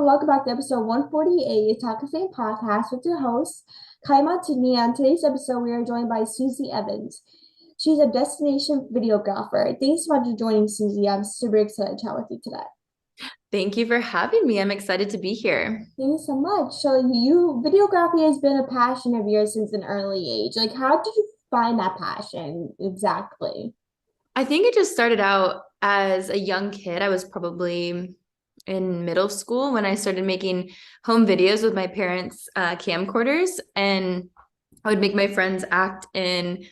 welcome back to episode 148 of Talkoffamepod podcast with your host, Kylie Montigney. On today's episode, we are joined by Susie Evans. She's a destination videographer. Thanks so much for joining, Susie. I'm super excited to chat with you today. Thank you for having me. I'm excited to be here. Thank you so much. So videography has been a passion of yours since an early age. Like, how did you find that passion exactly? I think it just started out as a young kid. I was probably in middle school when I started making home videos with my parents' camcorders, and I would make my friends act in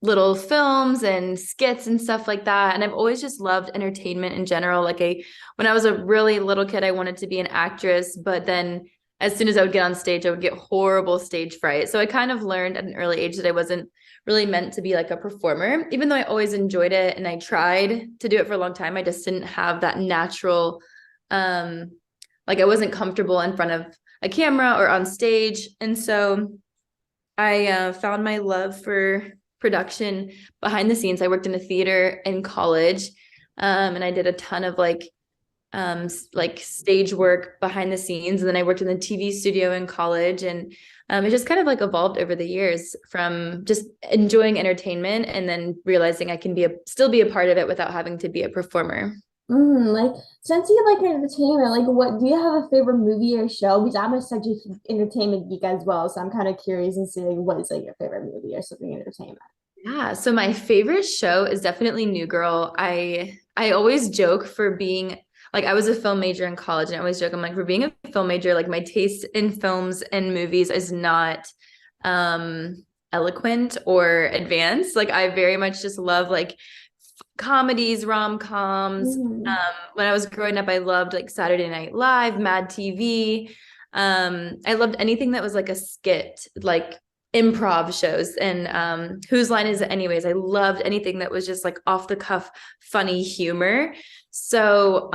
little films and skits and stuff like that. And I've always just loved entertainment in general. When I was a really little kid, I wanted to be an actress, but then as soon as I would get on stage, I would get horrible stage fright. So I kind of learned at an early age that I wasn't really meant to be like a performer, even though I always enjoyed it and I tried to do it for a long time. I just didn't have that natural, like I wasn't comfortable in front of a camera or on stage. And so I found my love for production behind the scenes. I worked in a theater in college, and I did a ton of like stage work behind the scenes. And then I worked in the TV studio in college, and it just kind of like evolved over the years from just enjoying entertainment and then realizing I can still be a part of it without having to be a performer. Like since you like entertainment, like what do you have a favorite movie or show? Because I'm such a entertainment geek as well, so I'm kind of curious and seeing what is like your favorite movie or something entertainment. Yeah, so my favorite show is definitely New Girl. I always joke for being like I was a film major in college, and I always joke I'm like for being a film major, like my taste in films and movies is not eloquent or advanced. Like I very much just love like comedies, rom-coms. Mhm. When I was growing up, I loved like Saturday Night Live, Mad TV. I loved anything that was like a skit, like improv shows. And Whose Line Is It Anyways? I loved anything that was just like off the cuff, funny humor. So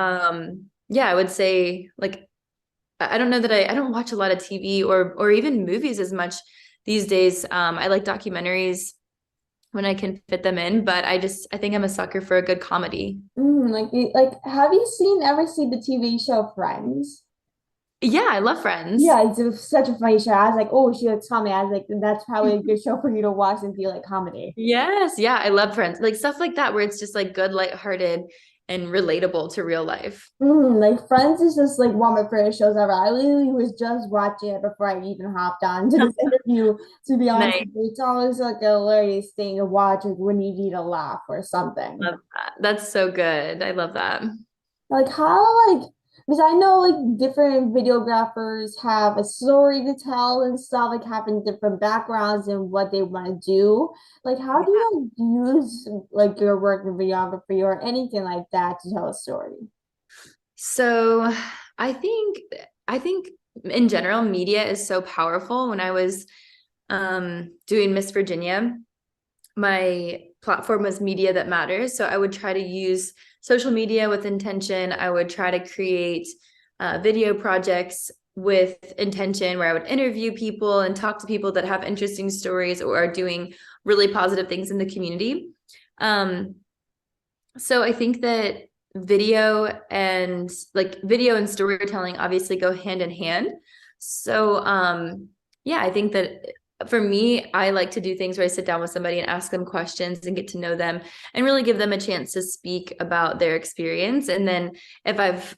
yeah, I would say like I don't know that I don't watch a lot of TV or even movies as much these days. I like documentaries when I can fit them in, but I think I'm a sucker for a good comedy. Like have you ever seen the TV show Friends? Yeah, I love Friends. Yeah, such a funny show. I was like, oh, she looks funny. I was like, that's probably a good show for you to watch and feel like comedy. Yes, yeah, I love Friends. Like stuff like that where it's just like good, lighthearted, and relatable to real life. Like Friends is just like one of my favorite shows ever. I literally was just watching it before I even hopped on to this interview. To be honest Nice. with you, it's always like a hilarious thing to watch, like when you need a laugh or something. Love that. That's so good. I love that. Like how like because I know like different videographers have a story to tell and stuff, like having different backgrounds and what they want to do. Like how do you like, use like your work in videography or anything like that to tell a story? So I think I think in general, media is so powerful. When I was doing Miss Virginia, my platform was Media That Matters. So I would try to use social media with intention. I would try to create video projects with intention where I would interview people and talk to people that have interesting stories or are doing really positive things in the community. Um, so I think that video and storytelling obviously go hand in hand. So yeah, I think that for me, I like to do things where I sit down with somebody and ask them questions and get to know them and really give them a chance to speak about their experience. And then if I've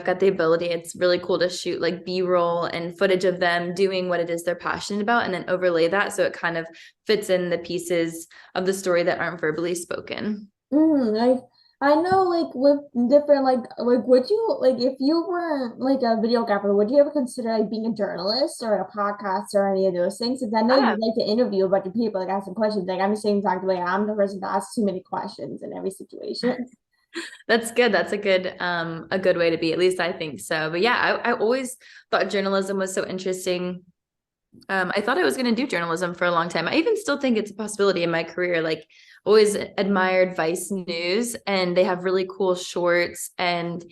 got the ability, it's really cool to shoot like B-roll and footage of them doing what it is they're passionate about and then overlay that so it kind of fits in the pieces of the story that aren't verbally spoken. Like I know like with different like would you like if you were like a videographer, would you ever consider like being a journalist or a podcast or any of those things? Because I know you Yeah. like to interview a bunch of people, like ask some questions. Like I'm the same talk like I'm the person that asks too many questions in every situation. That's good. That's a good way to be. At least I think so. But yeah, I always thought journalism was so interesting. I thought I was going to do journalism for a long time. I even still think it's a possibility in my career. Like, always admired Vice News, and they have really cool shorts and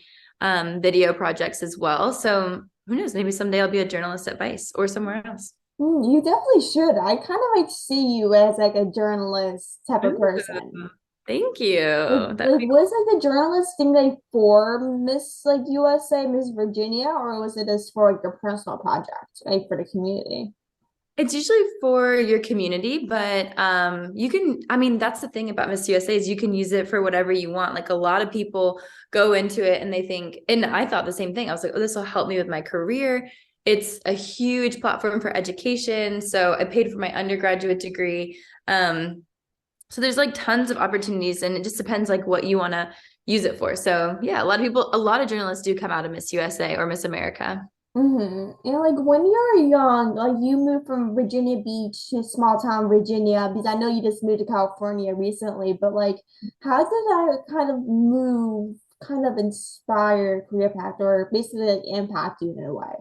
video projects as well. So who knows? Maybe someday I'll be a journalist at Vice or somewhere else. You definitely should. I kind of like see you as like a journalist type of Ooh, person. Thank you. That Was like the journalist thing like for Miss like USA, Miss Virginia, or was it just for like your personal project, like for the community? It's usually for your community, but you can, I mean, that's the thing about Miss USA is you can use it for whatever you want. Like a lot of people go into it and they think, and I thought the same thing. I was like, oh, this will help me with my career. It's a huge platform for education. So I paid for my undergraduate degree. So there's like tons of opportunities and it just depends like what you want to use it for. So yeah, a lot of journalists do come out of Miss USA or Miss America. And like when you're young, like you moved from Virginia Beach to small town Virginia, because I know you just moved to California recently, but like how did that kind of move kind of inspire your career path or basically like impact you in a way?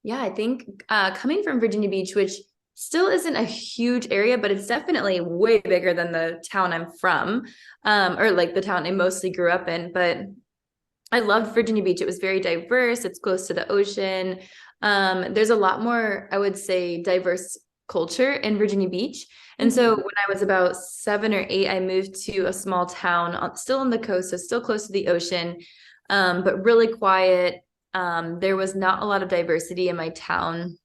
Yeah, I think coming from Virginia Beach, which still isn't a huge area, but it's definitely way bigger than the town I'm from, or like the town I mostly grew up in. But I loved Virginia Beach. It was very diverse. It's close to the ocean. There's a lot more, I would say, diverse culture in Virginia Beach. And so Mhm. when I was about 7 or 8, I moved to a small town still on the coast, so still close to the ocean, but really quiet. There was not a lot of diversity in my town.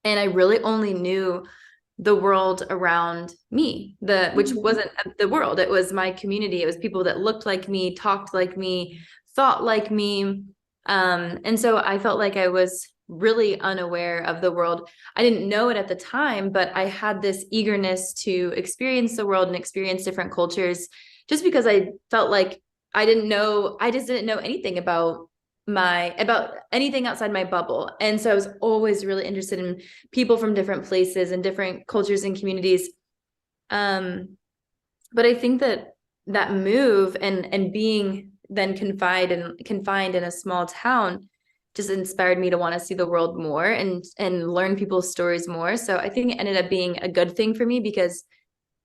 And I really only knew the world around me, which Mhm. wasn't the world, it was my community. It was people that looked like me, talked like me, thought like me. And so I felt like I was really unaware of the world. I didn't know it at the time, but I had this eagerness to experience the world and experience different cultures just because I felt like I just didn't know anything about anything outside my bubble. And so I was always really interested in people from different places and different cultures and communities. Um, but I think that that move and being then confined in a small town just inspired me to want to see the world more and learn people's stories more. So I think it ended up being a good thing for me because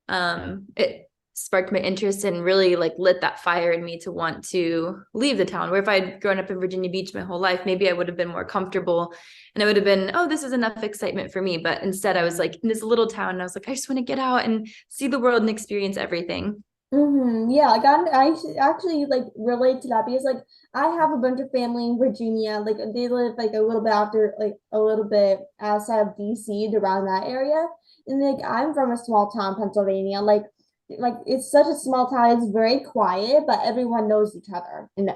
it sparked my interest and really like lit that fire in me to want to leave the town. Where if I'd grown up in Virginia Beach my whole life, maybe I would have been more comfortable and I would have been, oh, this is enough excitement for me. But instead, I was like in this little town and I was like, I just want to get out and see the world and experience everything. Yeah, like actually like relate to that because like I have a bunch of family in Virginia. Like they live like a little bit after like a little bit outside of DC around that area. And like I'm from a small town, Pennsylvania. Like it's such a small town, it's very quiet, but everyone knows each other in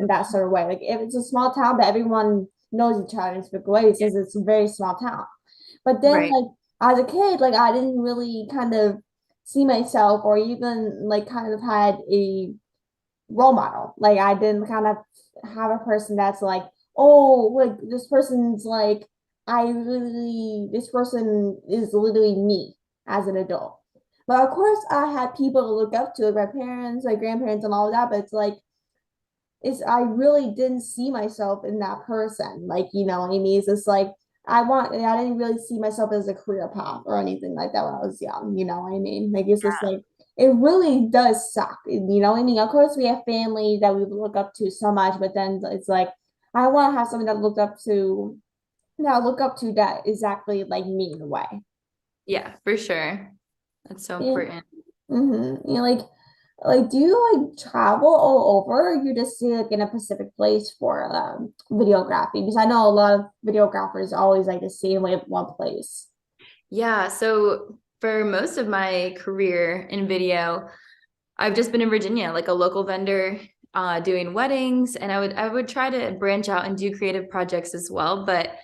that sort of way. Like if it's a small town, but everyone knows each other in specific ways Yeah. since it's a very small town. But then Right. like as a kid, like I didn't really kind of see myself or even like kind of had a role model. Like I didn't kind of have a person that's like, oh, like this person's like, this person is literally me as an adult. But of course, I had people to look up to, like my parents, my grandparents, and all of that. But it's like, I really didn't see myself in that person. Like, you know what I mean? It's just like I didn't really see myself as a career path or anything like that when I was young, you know what I mean? Like it's just like it really does suck. You know what I mean? Of course we have family that we look up to so much, but then it's like I want to have someone that look up to that exactly like me in a way. Yeah, for sure. That's so Yeah. important. You know, like, do you like travel all over, or you just stay like in a specific place for videography? Because I know a lot of videographers always like to stay in like one place. Yeah. So for most of my career in video, I've just been in Virginia, like a local vendor, doing weddings, and I would try to branch out and do creative projects as well. But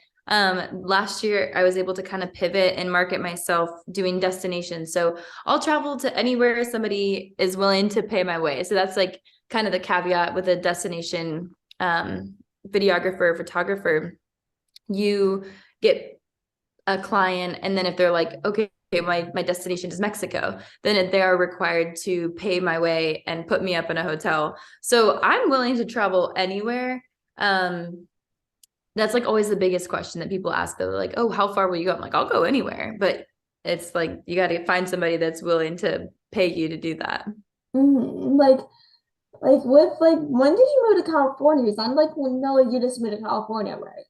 last year I was able to kind of pivot and market myself doing destinations. So I'll travel to anywhere somebody is willing to pay my way. So that's like kind of the caveat with a destination videographer, photographer. You get a client and then if they're like okay, my destination is Mexico, then they are required to pay my way and put me up in a hotel. So I'm willing to travel anywhere. That's like always the biggest question that people ask. They're like, oh, how far will you go? I'm like, I'll go anywhere, but it's like you got to find somebody that's willing to pay you to do that. Like with like when did you move to California? Because I'm like, well, no, you just moved to California, right?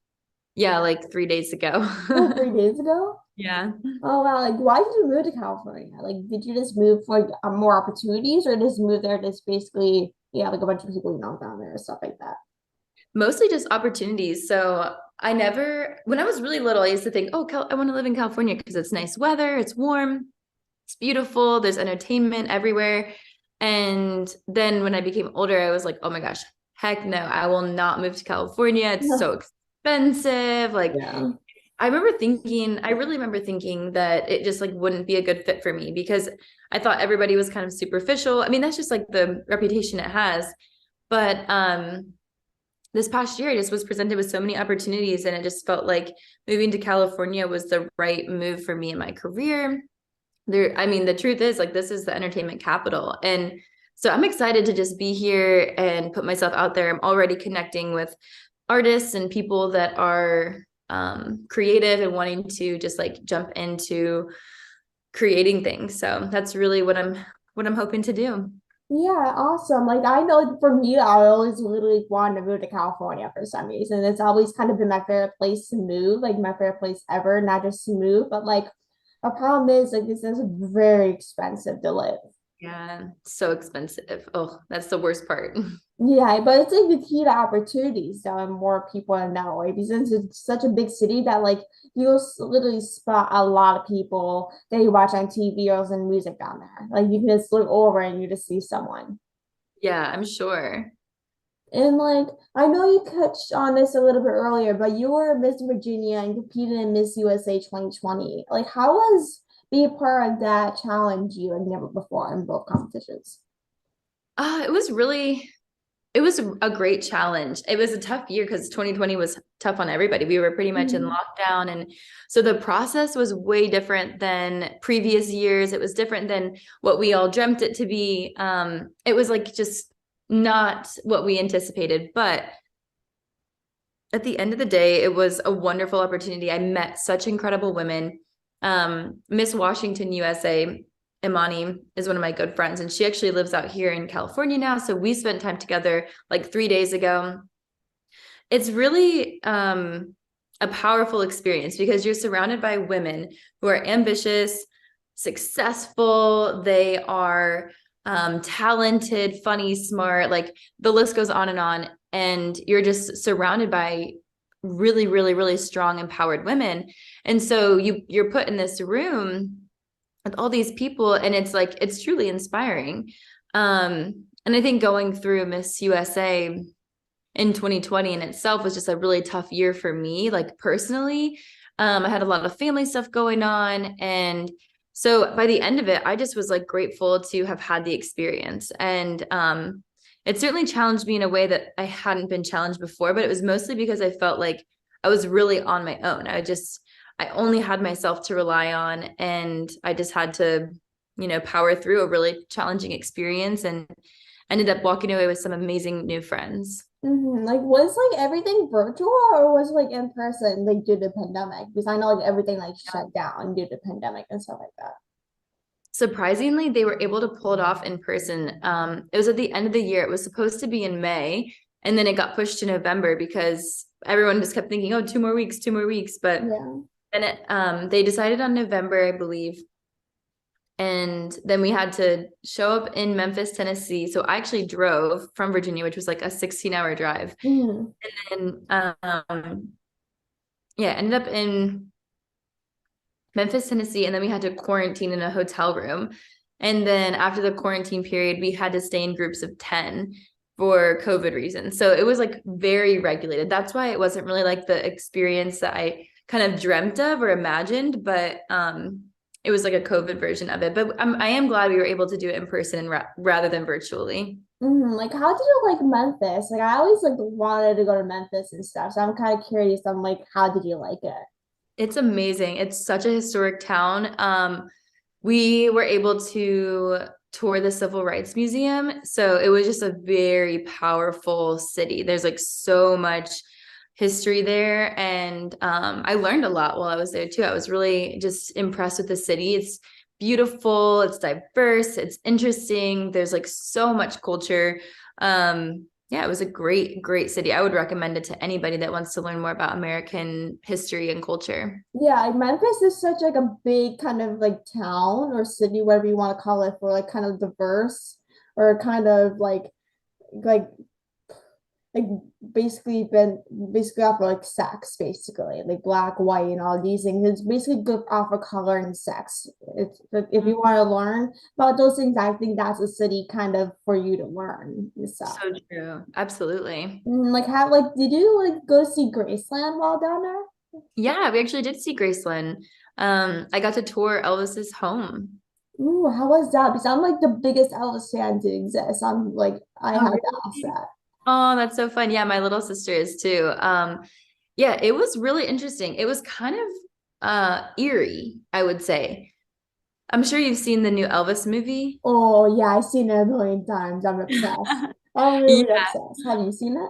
Yeah, like 3 days ago. Oh, 3 days ago? Yeah. Oh wow, like why did you move to California? Like did you just move for like, more opportunities or just move there just basically yeah, like a bunch of people you know down there or stuff like that? Mostly just opportunities. So I never, when I was really little, I used to think, oh, I want to live in California because it's nice weather, it's warm, it's beautiful, there's entertainment everywhere. And then when I became older, I was like, oh my gosh, heck no, I will not move to California. It's so expensive. Like, Yeah. I really remember thinking that it just like wouldn't be a good fit for me because I thought everybody was kind of superficial. I mean, that's just like the reputation it has. But this past year, I just was presented with so many opportunities, and it just felt like moving to California was the right move for me in my career. I mean, the truth is, like, this is the entertainment capital. And so I'm excited to just be here and put myself out there. I'm already connecting with artists and people that are creative and wanting to just like jump into creating things. So that's really what I'm hoping to do. Yeah, awesome. Like I know like, for me, I always literally wanted to move to California for some reason. It's always kind of been my favorite place to move, like my favorite place ever, not just to move, but like a problem is like this is very expensive to live. Yeah, so expensive. Oh, that's the worst part. Yeah, but it's like the key to opportunities though, and more people in that way because it's such a big city that like you'll literally spot a lot of people that you watch on TV or and music down there. Like you can just look over and you just see someone. Yeah, I'm sure. And like I know you touched on this a little bit earlier, but you were Miss Virginia and competed in Miss USA 2020. Like how was being part of that challenge you had never before in both competitions? It was really It was a great challenge. It was a tough year because 2020 was tough on everybody. We were pretty much in Mhm. lockdown. And so the process was way different than previous years. It was different than what we all dreamt it to be. It was like just not what we anticipated. But at the end of the day, it was a wonderful opportunity. I met such incredible women. Miss Washington, USA, Imani is one of my good friends, and she actually lives out here in California now. So we spent time together like 3 days ago. It's really a powerful experience because you're surrounded by women who are ambitious, successful. They are talented, funny, smart. Like the list goes on and on. And you're just surrounded by really, really, really strong, empowered women. And so you're put in this room with all these people, and it's like it's truly inspiring. And I think going through Miss USA in 2020 in itself was just a really tough year for me, like personally. I had a lot of family stuff going on. And so by the end of it, I just was like grateful to have had the experience. And it certainly challenged me in a way that I hadn't been challenged before, but it was mostly because I felt like I was really on my own. I only had myself to rely on, and I just had to, power through a really challenging experience and ended up walking away with some amazing new friends. Like, was like everything virtual or was it like in person, like due to the pandemic? Because I know like everything like shut down due to pandemic and stuff like that. Surprisingly, they were able to pull it off in person. It was at the end of the year. It was supposed to be in May, and then it got pushed to November because everyone just kept thinking, "Oh, 2 more weeks, 2 more weeks." But Yeah. then they decided on November, I believe, and then we had to show up in Memphis, Tennessee. So I actually drove from Virginia, which was like a 16-hour drive, Hmm. and yeah, ended up in Memphis, Tennessee, and then we had to quarantine in a hotel room. And then after the quarantine period, we had to stay in groups of 10 for COVID reasons. So it was like very regulated. That's why it wasn't really like the experience that I kind of dreamt of or imagined, but it was like a COVID version of it. But I am glad we were able to do it in person and rather than virtually. Like, how did you like Memphis? Like, I always like wanted to go to Memphis and stuff. So I'm kind of curious. I'm like, how did you like it? It's amazing. It's such a historic town. We were able to tour the Civil Rights Museum. So it was just a very powerful city. There's like so much history there. And I learned a lot while I was there too. I was really just impressed with the city. It's beautiful, it's diverse, it's interesting. There's like so much culture. Yeah, it was a great, great city. I would recommend it to anybody that wants to learn more about American history and culture. Yeah, like Memphis is such like a big kind of like town or city, whatever you want to call it, for like kind of diverse or kind of like basically been basically off of like sex, basically like black, white, and all these things. It's basically good off of color and sex. It's like if you want to learn about those things, I think that's a city kind of for you to learn and stuff. So true. Absolutely. Like how like did you like go see Graceland while down there? Yeah, we actually did see Graceland. I got to tour Elvis's home. Ooh, how was that? Because I'm like the biggest Elvis fan to exist. I'm like I Oh, had to ask really? that. Oh, that's so fun. Yeah, my little sister is too. Yeah, it was really interesting. It was kind of eerie, I would say. I'm sure you've seen the new Elvis movie. Oh yeah, I've seen it a million times. I'm obsessed. I'm really Yeah, obsessed. Have you seen it?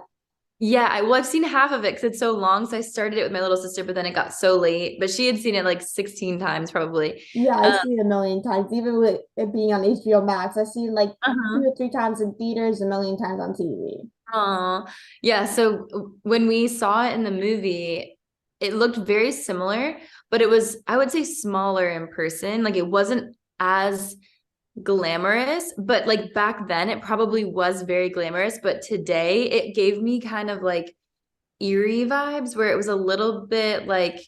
yeah. I've seen half of it because it's so long. So I started it with my little sister, but then it got so late. But she had seen it like 16 times probably. Yeah, I've Um, seen it a million times. Even with it being on HBO Max, I've seen like two uh-huh. or three times in theaters, a million times on TV. Oh, yeah. So when we saw it in the movie, it looked very similar, but it was, I would say, smaller in person. Like it wasn't as glamorous, but like back then it probably was very glamorous. But today it gave me kind of like eerie vibes where it was a little bit like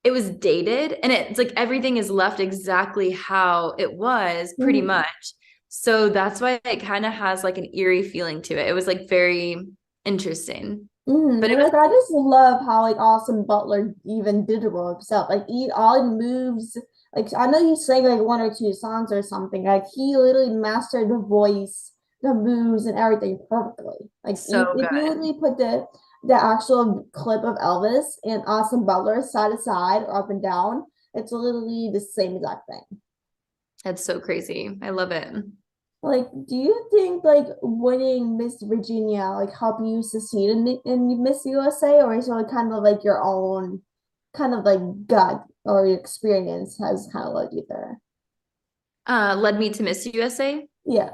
it was dated and it's like everything is left exactly how it was pretty Mhm. much. So that's why it kind of has like an eerie feeling to it. It was like very interesting. But it And was like I just love how like Austin Butler even did the role himself. Like he all he moves like I know he sang like one or two songs or something. Like he literally mastered the voice, the moves, and everything perfectly. Like so if you good. literally put the actual clip of Elvis and Austin Butler side to side or up and down, it's literally the same exact thing. That's so crazy. I love it. Like, do you think like winning Miss Virginia like help you succeed in Miss USA, or is it like kind of like your own kind of like gut or your experience has kind of led you there? Led me to Miss USA. Yeah.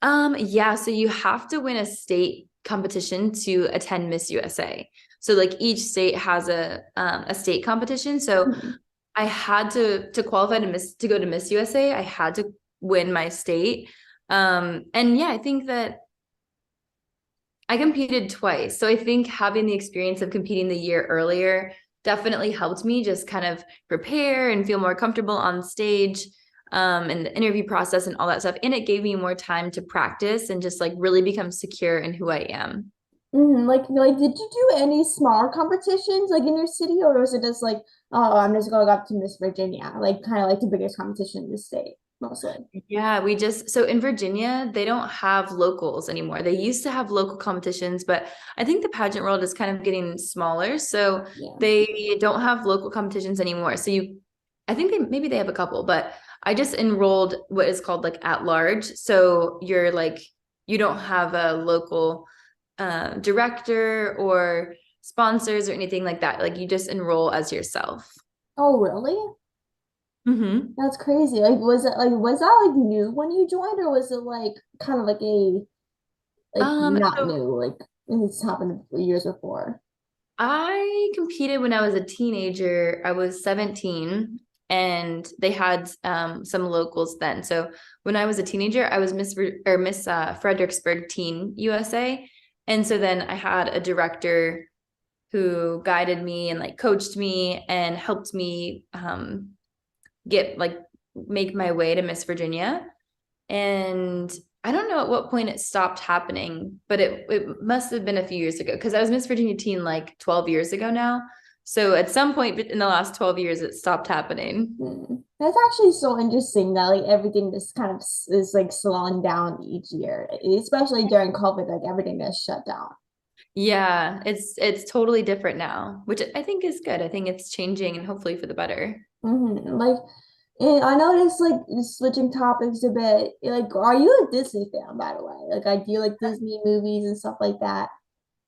Yeah, so you have to win a state competition to attend Miss USA. So like each state has a state competition. So Mhm. I had to qualify to go to Miss USA. I had to win my state. And yeah, I think that I competed twice. So I think having the experience of competing the year earlier definitely helped me just kind of prepare and feel more comfortable on stage, and the interview process and all that stuff. And it gave me more time to practice and just like really become secure in who I am. Like, did you do any smaller competitions like in your city, or was it just like, oh, I'm just going up to Miss Virginia, like kind of like the biggest competition in the state, mostly? Yeah, so in Virginia, they don't have locals anymore. They used to have local competitions, but I think the pageant world is kind of getting smaller. So Yeah. they don't have local competitions anymore. I think maybe they have a couple, but I just enrolled what is called like at large. So you're like, you don't have a local director or sponsors or anything like that. Like you just enroll as yourself. Oh, really? Hmm. That's crazy. Like was that like new when you joined, or was it like kind of like a like not So new, like it's happened years before? I competed when I was a teenager. I was 17 and they had some locals then. So when I was a teenager, I was Miss Fredericksburg Teen USA. And so then I had a director who guided me and like coached me and helped me get like make my way to Miss Virginia. And I don't know at what point it stopped happening, but it must have been a few years ago because I was Miss Virginia Teen like 12 years ago now. So at some point in the last 12 years, it stopped happening. That's actually so interesting that like everything just kind of is like slowing down each year, especially during COVID, like everything is shut down. Yeah, it's totally different now, which I think is good. I think it's changing and hopefully for the better. Like, and I noticed like switching topics a bit. Like, are you a Disney fan, by the way? Like, I do like Disney movies and stuff like that.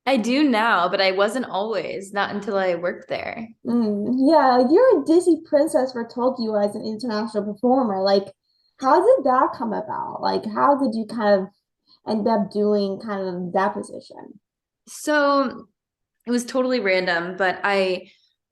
I do now, but I wasn't always, not until I worked there. Yeah, you're a Disney princess for Tokyo as an international performer. Like, how did that come about? Like, how did you kind of end up doing kind of that position? So it was totally random, but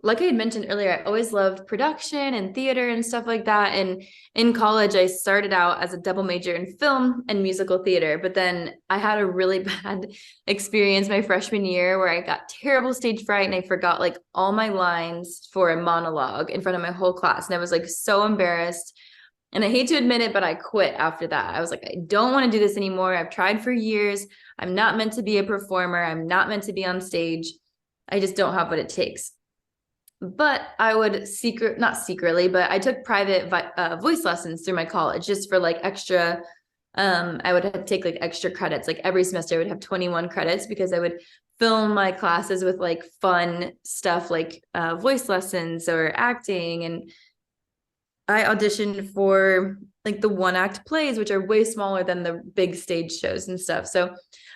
like I had mentioned earlier, I always loved production and theater and stuff like that. And in college, I started out as a double major in film and musical theater, but then I had a really bad experience my freshman year where I got terrible stage fright and I forgot like all my lines for a monologue in front of my whole class. And I was like so embarrassed. And I hate to admit it, but I quit after that. I was like, I don't want to do this anymore. I've tried for years. I'm not meant to be a performer. I'm not meant to be on stage. I just don't have what it takes. But I would not secretly, but I took private voice lessons through my college just for like extra. I would have to take like extra credits. Like every semester, I would have 21 credits because I would film my classes with like fun stuff like voice lessons or acting. And I auditioned for like the one act plays, which are way smaller than the big stage shows and stuff. So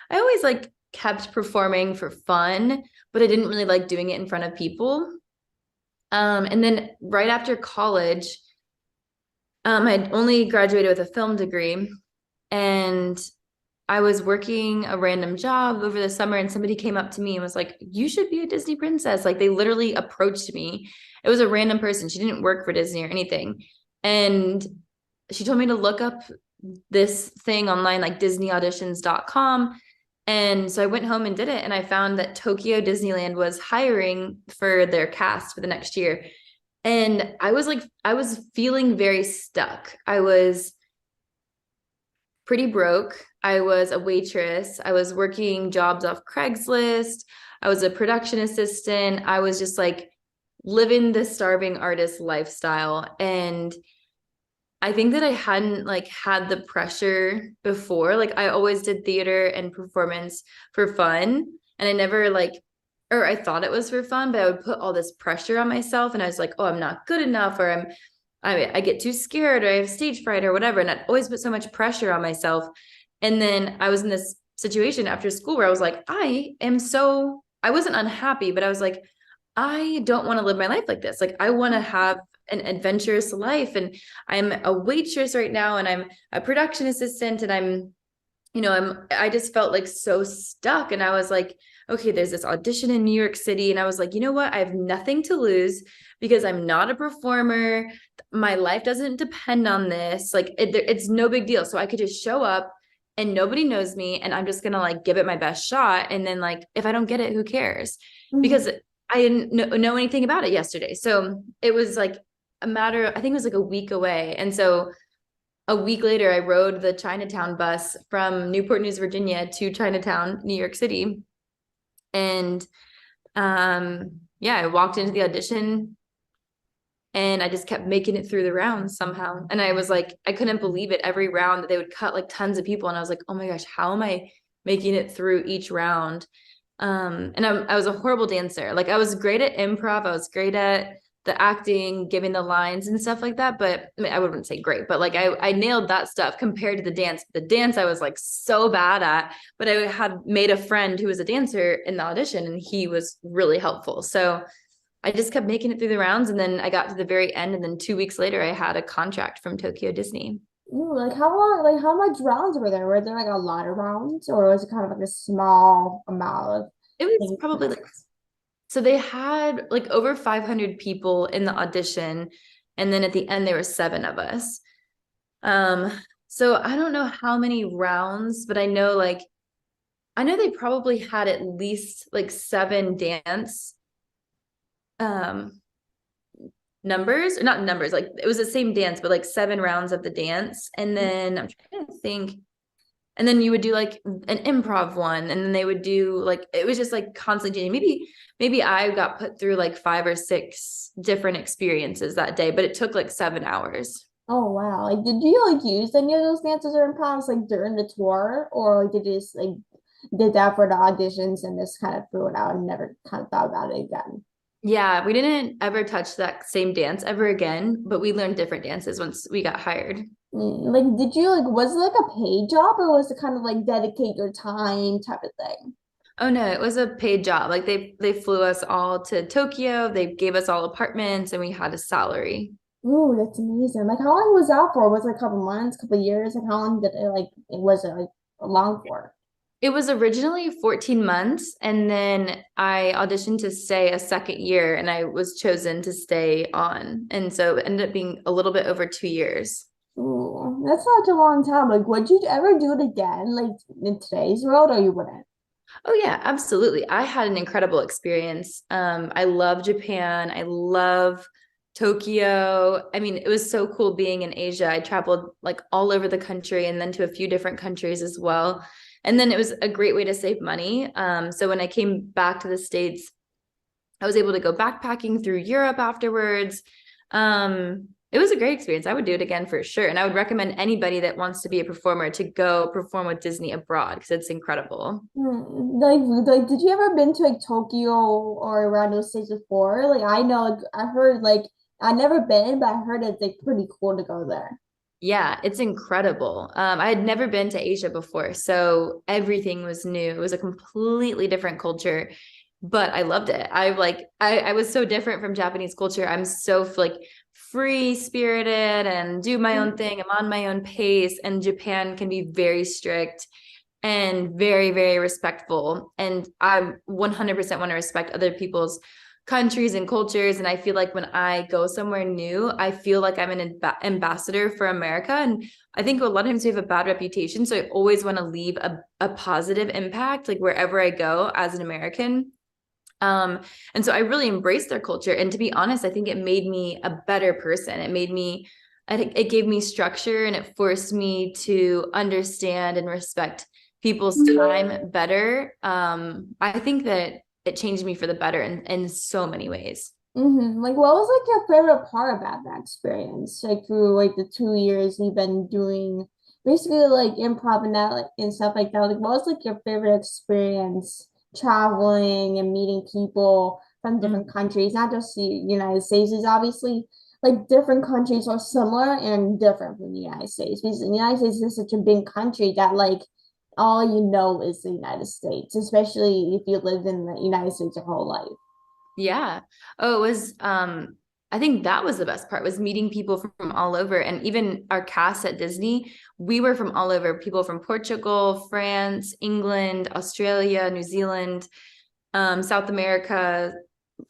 I always like kept performing for fun, but I didn't really like doing it in front of people. And then right after college, I'd only graduated with a film degree and I was working a random job over the summer and somebody came up to me and was like, you should be a Disney princess. Like they literally approached me. It was a random person. She didn't work for Disney or anything. And she told me to look up this thing online, like disneyauditions.com. And so I went home and did it. And I found that Tokyo Disneyland was hiring for their cast for the next year. And I was feeling very stuck. I was pretty broke. I was a waitress. I was working jobs off Craigslist. I was a production assistant. I was just like living the starving artist lifestyle. And I think that I hadn't like had the pressure before. Like I always did theater and performance for fun. And I never like, or I thought it was for fun, but I would put all this pressure on myself. And I was like, oh, I'm not good enough, or I get too scared, or I have stage fright or whatever. And I'd always put so much pressure on myself. And then I was in this situation after school where I was like, I wasn't unhappy, but I was like, I don't want to live my life like this. Like I want to have an adventurous life. And I'm a waitress right now and I'm a production assistant and I just felt like so stuck. And I was like, okay, there's this audition in New York City. And I was like, you know what? I have nothing to lose because I'm not a performer. My life doesn't depend on this. Like it's no big deal. So I could just show up and nobody knows me and I'm just going to like give it my best shot. And then like, if I don't get it, who cares? Because I didn't know anything about it yesterday. So it was like I think it was like a week away. And so a week later, I rode the Chinatown bus from Newport News, Virginia to Chinatown, New York City. And yeah, I walked into the audition and I just kept making it through the rounds somehow. And I was like, I couldn't believe it. Every round that they would cut like tons of people. And I was like, oh my gosh, how am I making it through each round? And I was a horrible dancer. Like I was great at improv. I was great at the acting, giving the lines and stuff like that. But I mean, I wouldn't say great, but like I nailed that stuff compared to the dance. The dance I was like so bad at, but I had made a friend who was a dancer in the audition and he was really helpful. So I just kept making it through the rounds. And then I got to the very end. And then 2 weeks later, I had a contract from Tokyo Disney. Ooh, like how long, like how much rounds were there? Were there like a lot of rounds, or was it kind of like a small amount of It was things? probably like, so they had like over 500 people in the audition. And then at the end, there were 7 of us. Um, so I don't know how many rounds, but I know they probably had at least like 7 dance um numbers, or not numbers, like it was the same dance, but like 7 rounds of the dance. And then I'm trying to think. And then you would do like an improv one, and then they would do like it was just like constantly changing. Maybe I got put through like 5 or 6 different experiences that day, but it took like 7 hours. Oh wow. Like did you like use any of those dances or improvs like during the tour, or like did you just like did that for the auditions and just kind of threw it out and never kind of thought about it again? Yeah, we didn't ever touch that same dance ever again, but we learned different dances once we got hired. Like did you like was it like a paid job, or was it kind of like dedicate your time type of thing? Oh no, it was a paid job. Like they flew us all to Tokyo. They gave us all apartments and we had a salary. Ooh, that's amazing. Like how long was that for? Was it a couple months, couple years? Like how long did it like it was it like long for? It was originally 14 months, and then I auditioned to stay a second year, and I was chosen to stay on. And so it ended up being a little bit over 2 years. Ooh, that's such a long time. Like, would you ever do it again, like in today's world, or you wouldn't? Oh yeah, absolutely. I had an incredible experience. I love Japan. I love Tokyo. I mean, it was so cool being in Asia. I traveled like all over the country and then to a few different countries as well. And then it was a great way to save money. So when I came back to the States, I was able to go backpacking through Europe afterwards. It was a great experience. I would do it again for sure. And I would recommend anybody that wants to be a performer to go perform with Disney abroad because it's incredible. Did you ever been to like Tokyo or around those states before? Like, I know, like, I heard, like, I never been, but I heard it's like pretty cool to go there. Yeah, it's incredible. I had never been to Asia before, so everything was new. It was a completely different culture, but I loved it. I was so different from Japanese culture. I'm so like free spirited and do my own thing. I'm on my own pace, and Japan can be very strict and very, very respectful. And I 100% want to respect other people's countries and cultures. And I feel like when I go somewhere new, I feel like I'm an ambassador for America. And I think a lot of times we have a bad reputation. So I always want to leave a positive impact, like wherever I go as an American. And so I really embraced their culture. And to be honest, I think it made me a better person. I think it gave me structure and it forced me to understand and respect people's time better. I think that it changed me for the better in so many ways. Like, what was like your favorite part about that experience? Like through like the 2 years you've been doing basically like improv and that like and stuff like that. Like, what was like your favorite experience traveling and meeting people from different Mhm. countries, not just the United States? Is obviously like different countries are similar and different from the United States because the United States is such a big country that like all you know is the United States, especially if you lived in the United States your whole life. Yeah. Oh, it was I think that was the best part was meeting people from all over. And even our cast at Disney, we were from all over, people from Portugal, France, England, Australia, New Zealand, South America,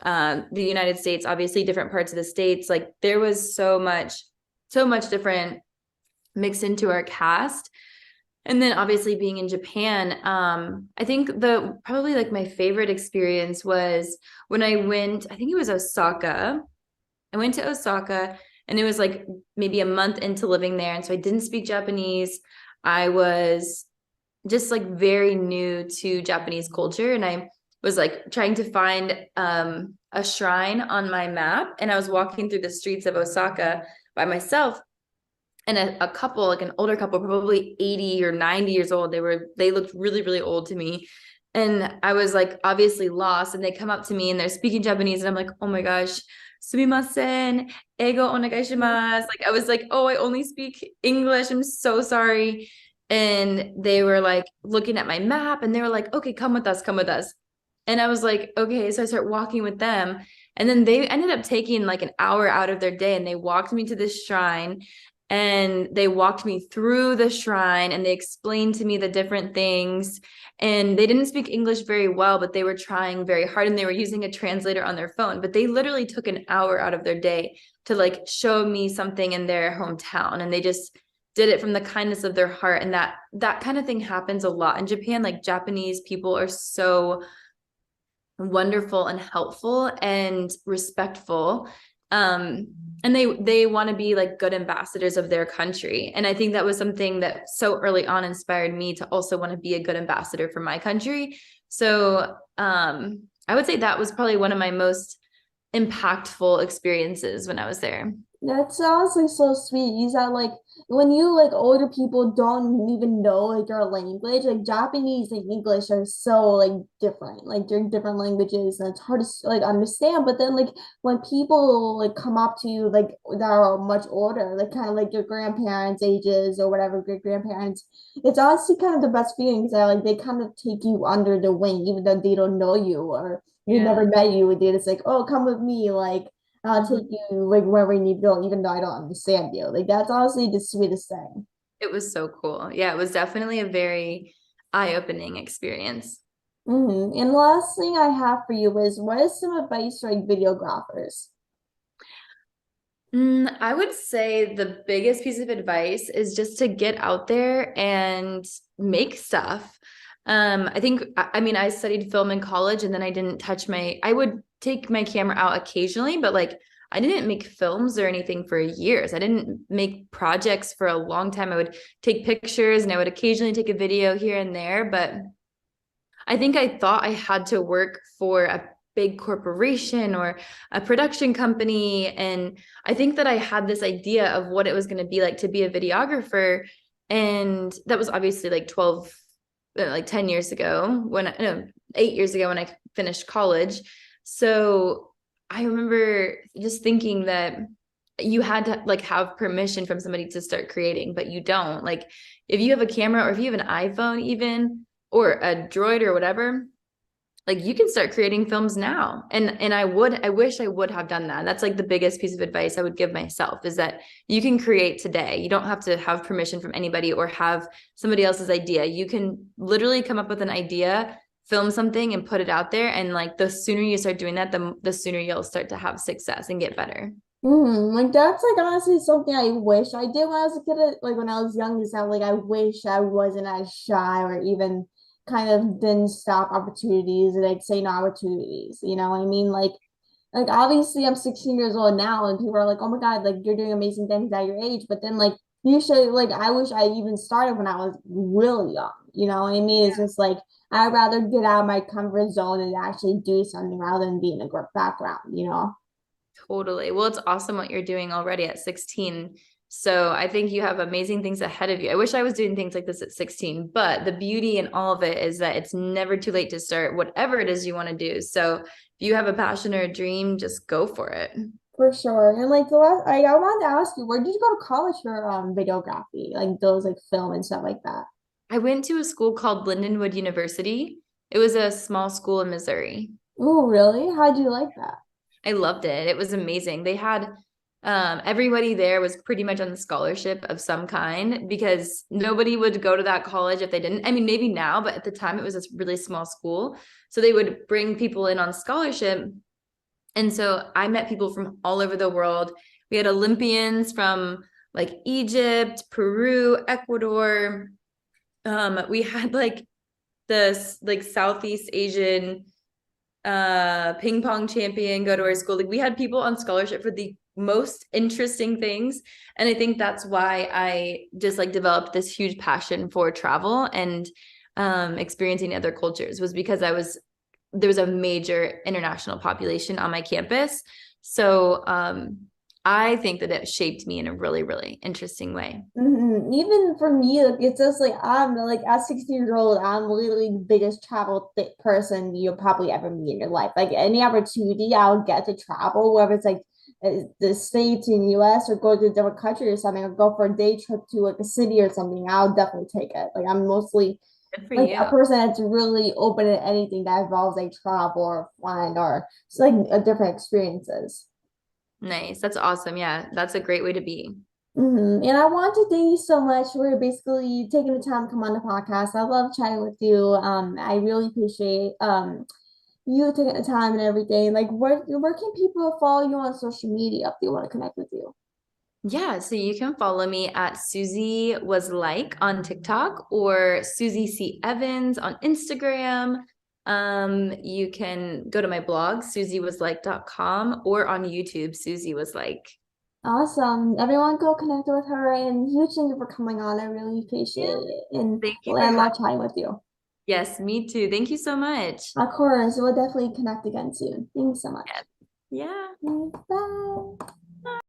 the United States, obviously different parts of the States. Like there was so much different mixed into our cast. And then obviously being in Japan, I think the probably like my favorite experience was when I think it was Osaka. I went to Osaka and it was like maybe a month into living there. And so I didn't speak Japanese. I was just like very new to Japanese culture. And I was like trying to find a shrine on my map. And I was walking through the streets of Osaka by myself and a couple, like an older couple, probably 80 or 90 years old. They looked really, really old to me. And I was like obviously lost. And they come up to me and they're speaking Japanese. And I'm like, oh my gosh, sumimasen, ego onegaishimasu. Like I was like, oh, I only speak English. I'm so sorry. And they were like looking at my map and they were like, okay, come with us, come with us. And I was like, okay. So I start walking with them. And then they ended up taking like an hour out of their day and they walked me to this shrine and they walked me through the shrine and they explained to me the different things and they didn't speak English very well but they were trying very hard and they were using a translator on their phone but they literally took an hour out of their day to like show me something in their hometown and they just did it from the kindness of their heart and that kind of thing happens a lot in Japan. Like Japanese people are so wonderful and helpful and respectful, um and they want to be like good ambassadors of their country, and I think that was something that so early on inspired me to also want to be a good ambassador for my country. So I would say that was probably one of my most impactful experiences when I was there. That sounds like so sweet. Is that like when you like older people don't even know like your language, like Japanese and English are so like different. Like they're different languages and it's hard to like understand. But then like when people like come up to you like that are much older, like kind of like your grandparents' ages or whatever, great grandparents, it's honestly kind of the best feeling that like they kind of take you under the wing, even though they don't know you or they never Yeah. met you. They're just like, oh, come with me, like I'll Mhm. take you like wherever you need to go, even though I don't understand you. Like that's honestly the sweetest thing. It was so cool. Yeah, it was definitely a very eye-opening experience. And the last thing I have for you is what is some advice for like videographers? I would say the biggest piece of advice is just to get out there and make stuff. I think, I mean, I studied film in college and then I would take my camera out occasionally, but like I didn't make films or anything for years. I didn't make projects for a long time. I would take pictures and I would occasionally take a video here and there, but I think I thought I had to work for a big corporation or a production company. And I think that I had this idea of what it was going to be like to be a videographer. And that was obviously like 10 years ago no, 8 years ago when I finished college. So I remember just thinking that you had to like have permission from somebody to start creating, but you don't. Like if you have a camera or if you have an iPhone even or a droid or whatever, like you can start creating films now. And I wish I would have done that. That's like the biggest piece of advice I would give myself is that you can create today. You don't have to have permission from anybody or have somebody else's idea. You can literally come up with an idea, film something and put it out there. And like the sooner you start doing that, the sooner you'll start to have success and get better. Like that's like honestly something I wish I did when I was a kid. Like when I was young, is that like I wish I wasn't as shy or even kind of didn't stop opportunities and like say no opportunities. You know what I mean? Like obviously I'm 16 years old now and people are like, oh my God, like you're doing amazing things at your age. But then like you should like I wish I even started when I was really young. You know what I mean? It's just like I'd rather get out of my comfort zone and actually do something rather than be in a group background, you know? Totally. Well, it's awesome what you're doing already at 16. So I think you have amazing things ahead of you. I wish I was doing things like this at 16, but the beauty in all of it is that it's never too late to start whatever it is you want to do. So if you have a passion or a dream, just go for it. For sure. And like the last I wanted to ask you, where did you go to college for videography? Like those like film and stuff like that. I went to a school called Lindenwood University. It was a small school in Missouri. Oh, really? How'd you like that? I loved it. It was amazing. They had everybody there was pretty much on the scholarship of some kind because nobody would go to that college if they didn't. I mean, maybe now, but at the time it was a really small school. So they would bring people in on scholarship. And so I met people from all over the world. We had Olympians from like Egypt, Peru, Ecuador. We had like this like Southeast Asian ping pong champion go to our school. Like we had people on scholarship for the most interesting things. And I think that's why I just like developed this huge passion for travel and experiencing other cultures was because there was a major international population on my campus. So I think that it shaped me in a really, really interesting way. Even for me, like it's just like I'm like at 16 years old, I'm literally the biggest travel person you'll probably ever meet in your life. Like any opportunity I'll get to travel, whether it's like the States in the US or go to a different country or something, or go for a day trip to like a city or something, I'll definitely take it. Like I'm mostly Good for like a you. person that's really open to anything that involves like travel or fun or just like different experiences. Nice. That's awesome. Yeah, that's a great way to be. And I want to thank you so much for basically taking the time to come on the podcast. I love chatting with you. I really appreciate you taking the time and everything. Like, where can people follow you on social media if they want to connect with you? Yeah, so you can follow me at Susie was like on TikTok or Susie C. Evans on Instagram. You can go to my blog, susiewasLike.com, or on YouTube, Susie was like. Awesome. Everyone go connect with her and huge thank you for coming on. I really appreciate Yeah. it. And Thank you well, for I having. love chatting with you. Yes, me too. Thank you so much. Of course, we'll definitely connect again soon. Thanks so much. Yeah. Yeah. Bye.